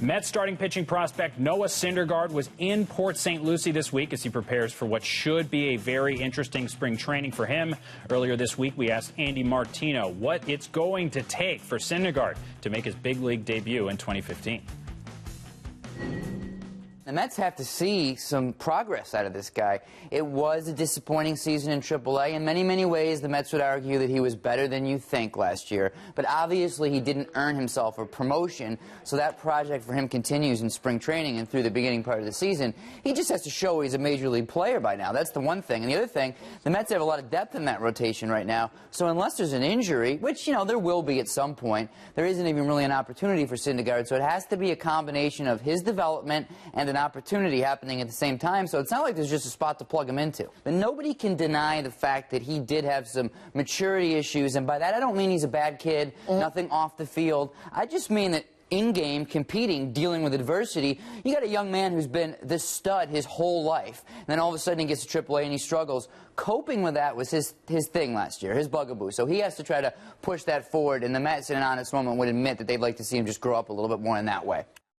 Mets starting pitching prospect Noah Syndergaard was in Port St. Lucie this week as he prepares for what should be a very interesting spring training for him. Earlier this week, we asked Andy Martino what it's going to take for Syndergaard to make his big league debut in 2015. The Mets have to see some progress out of this guy. It was a disappointing season in AAA. In many, many ways, the Mets would argue that he was better than you think last year. But obviously, he didn't earn himself a promotion, so that project for him continues in spring training and through the beginning part of the season. He just has to show he's a major league player by now. That's the one thing. And the other thing, the Mets have a lot of depth in that rotation right now, so unless there's an injury, which, you know, there will be at some point, there isn't even really an opportunity for Syndergaard. So it has to be a combination of his development and an opportunity happening at the same time, so it's not like there's just a spot to plug him into. But nobody can deny the fact that he did have some maturity issues, and by that I don't mean he's a bad kid, nothing off the field. I just mean that in-game, competing, dealing with adversity, you got a young man who's been this stud his whole life, and then all of a sudden he gets to AAA and he struggles. Coping with that was his thing last year, his bugaboo. So he has to try to push that forward, and the Mets in an honest moment would admit that they'd like to see him just grow up a little bit more in that way.